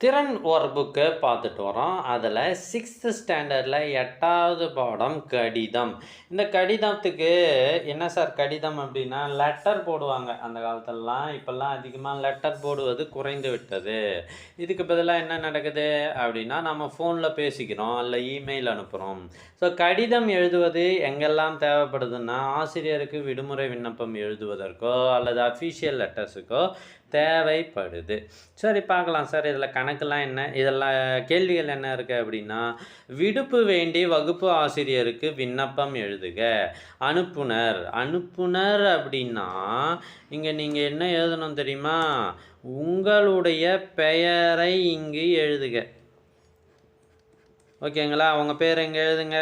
திறன் ஒரு புக்கு பார்த்துட்டு வரோம். அதில் 6th ஸ்டாண்டர்டில் 8வது பாடம் கடிதம். இந்த கடிதத்துக்கு என்ன சார் கடிதம் அப்படின்னா லெட்டர் போடுவாங்க அந்த காலத்துலலாம். இப்போல்லாம் அதிகமாக லெட்டர் போடுவது குறைந்து விட்டது. இதுக்கு பதிலாக என்ன நடக்குது அப்படின்னா நம்ம ஃபோனில் பேசிக்கிறோம், இல்லை இமெயில் அனுப்புகிறோம். ஸோ கடிதம் எழுதுவது எங்கெல்லாம் தேவைப்படுதுன்னா ஆசிரியருக்கு விடுமுறை விண்ணப்பம் எழுதுவதற்கோ அல்லது அஃபீஷியல் லெட்டர்ஸுக்கோ தேவைப்படுது. சரி பார்க்கலாம் சார், இதில் கணக்கெல்லாம் என்ன, இதெல்லாம் கேள்விகள் என்ன இருக்குது அப்படின்னா, விடுப்பு வேண்டி வகுப்பு ஆசிரியருக்கு விண்ணப்பம் எழுதுக. அனுப்புனர் அனுப்புனர் அப்படின்னா இங்கே நீங்கள் என்ன எழுதணும் தெரியுமா? உங்களுடைய பெயரை இங்கு எழுதுக. ஓகேங்களா? உங்கள் பேர் எங்கே எழுதுங்க.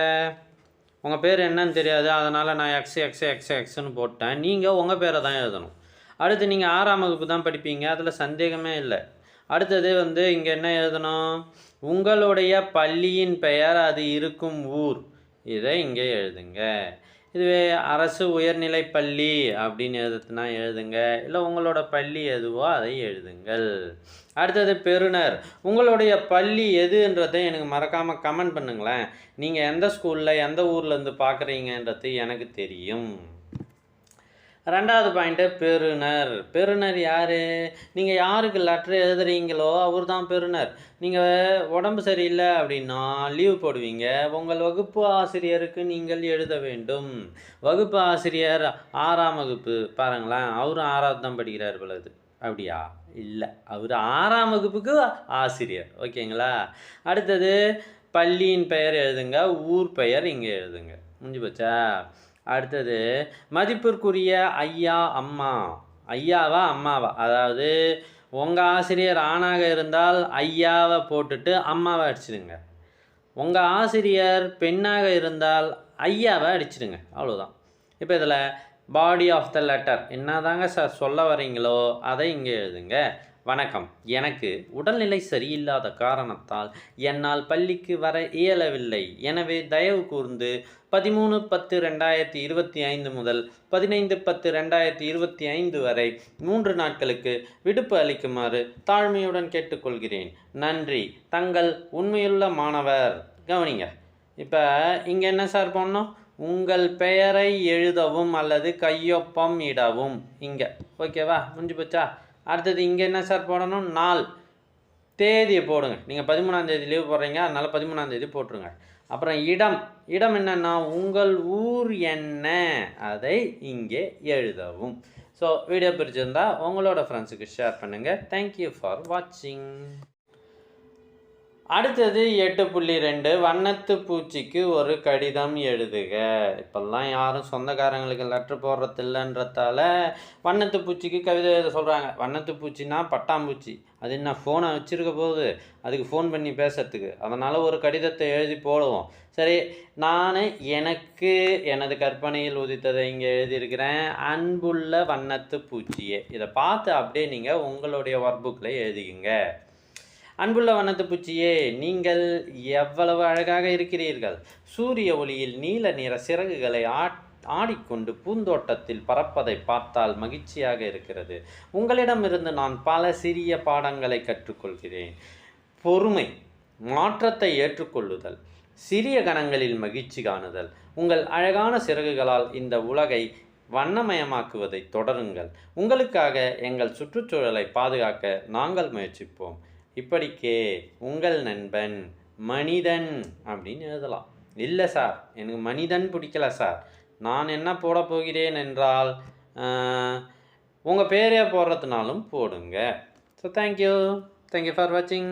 உங்கள் பேர் என்னன்னு தெரியாது, அதனால் நான் எக்ஸ்னு போட்டேன். நீங்கள் உங்கள் பேரை தான் எழுதணும். அடுத்து நீங்கள் 6ஆம் வகுப்பு தான் படிப்பீங்க, அதில் சந்தேகமே இல்லை. அடுத்தது இங்கே என்ன எழுதணும்? உங்களுடைய பள்ளியின் பெயர், அது இருக்கும் ஊர், இதை இங்கே எழுதுங்க. இதுவே அரசு உயர்நிலை பள்ளி அப்படின்னு எழுதுனா எழுதுங்க, இல்லை உங்களோட பள்ளி எதுவோ அதை எழுதுங்கள். அடுத்தது பெறுநர். உங்களுடைய பள்ளி எதுன்றதை எனக்கு மறக்காமல் கமெண்ட் பண்ணுங்களேன். நீங்கள் எந்த ஸ்கூலில் எந்த ஊர்லேருந்து பார்க்குறீங்கன்றது எனக்கு தெரியும். 2வது பாயிண்ட்டு பெறுநர். பெறுநர் யார்? நீங்கள் யாருக்கு லெட்ரு எழுதுறீங்களோ அவர் தான் பெறுநர். நீங்கள் உடம்பு சரியில்லை அப்படின்னா லீவ் போடுவீங்க, உங்கள் வகுப்பு ஆசிரியருக்கு நீங்கள் எழுத வேண்டும். வகுப்பு ஆசிரியர் 6ஆம் வகுப்பு பாருங்களேன், அவரும் 6வது தான் படிக்கிறார் பொழுது. அப்படியா? இல்லை, அவர் 6ஆம் வகுப்புக்கு ஆசிரியர். ஓகேங்களா? அடுத்தது பள்ளியின் பெயர் எழுதுங்க, ஊர் பெயர் இங்கே எழுதுங்க. முடிஞ்சு போச்சா? அடுத்தது மதிப்பிற்குரிய ஐயா அம்மா. ஐயாவா அம்மாவா? அதாவது உங்கள் ஆசிரியர் ஆணாக இருந்தால் ஐயாவை போட்டுட்டு அம்மாவை அடிச்சிடுங்க. உங்கள் ஆசிரியர் பெண்ணாக இருந்தால் ஐயாவை அடிச்சிடுங்க. அவ்வளோதான். இப்போ இதில் பாடி ஆஃப் த லெட்டர் என்ன தாங்க சார் சொல்ல வரீங்களோ அதை இங்கே எழுதுங்க. வணக்கம், எனக்கு உடல்நிலை சரியில்லாத காரணத்தால் என்னால் பள்ளிக்கு வர இயலவில்லை. எனவே தயவு கூர்ந்து 13/10/2025 முதல் 15/10/2025 வரை 3 நாட்களுக்கு விடுப்பு அளிக்குமாறு தாழ்மையுடன் கேட்டுக்கொள்கிறேன். நன்றி, தங்கள் உண்மையுள்ள மாணவர். கவனிங்க, இப்போ இங்கே என்ன சார் பண்ணணும்? உங்கள் பெயரை எழுதவும் அல்லது கையொப்பம் இடவும் இங்கே. ஓகேவா? முடிஞ்சு போச்சா? அடுத்தது இங்கே என்ன சார் போடணும்? நாள், தேதியை போடுங்க. நீங்கள் 13ஆம் தேதி லீவ் போடுறீங்க, அதனால் 13ஆம் தேதி போட்டுருங்க. அப்புறம் இடம். இடம் என்னென்னா உங்கள் ஊர் என்ன, அதை இங்கே எழுதவும். ஸோ வீடியோ பிடிச்சிருந்தா உங்களோட ஃப்ரெண்ட்ஸுக்கு ஷேர் பண்ணுங்கள். தேங்க்யூ ஃபார் வாட்சிங். அடுத்தது 8.2 வண்ணத்து பூச்சிக்கு ஒரு கடிதம் எழுதுக. இப்போல்லாம் யாரும் சொந்தக்காரங்களுக்கு லெட்ரு போடுறது இல்லைன்றதால வண்ணத்து பூச்சிக்கு கவிதை எழுத சொல்கிறாங்க. வண்ணத்து பூச்சின்னா பட்டாம்பூச்சி, அது என்ன ஃபோனை வச்சுருக்க போகுது அதுக்கு ஃபோன் பண்ணி பேசுறதுக்கு? அதனால் ஒரு கடிதத்தை எழுதி போடுவோம். சரி, நான் எனக்கு எனது கற்பனையில் உதித்ததை இங்கே எழுதியிருக்கிறேன். அன்புள்ள வண்ணத்து பூச்சியே. இதை பார்த்து அப்படியே நீங்கள் உங்களுடைய ஒர்க் புக்கில் எழுதிக்குங்க. அன்புள்ள வண்ணத்து பூச்சியே, நீங்கள் எவ்வளவு அழகாக இருக்கிறீர்கள். சூரிய ஒளியில் நீல நிற சிறகுகளை ஆடிக்கொண்டு பூந்தோட்டத்தில் பறப்பதை பார்த்தால் மகிழ்ச்சியாக இருக்கிறது. உங்களிடமிருந்து நான் பல சிறிய பாடங்களை கற்றுக்கொள்கிறேன். பொறுமை, மாற்றத்தை ஏற்றுக்கொள்ளுதல், சிறிய கணங்களில் மகிழ்ச்சி காணுதல். உங்கள் அழகான சிறகுகளால் இந்த உலகை வண்ணமயமாக்குவதை தொடருங்கள். உங்களுக்காக எங்கள் சுற்றுச்சூழலை பாதுகாக்க நாங்கள் முயற்சிப்போம். இப்படிக்கே உங்கள் நண்பன் மனிதன் அப்படின்னு எழுதலாம். இல்லை சார், எனக்கு மனிதன் பிடிக்கல சார், நான் என்ன போட போகிறேன் என்றால் உங்கள் பேரே போடுறதுனாலும் போடுங்க. ஸோ தேங்க்யூ ஃபார் வாட்சிங்.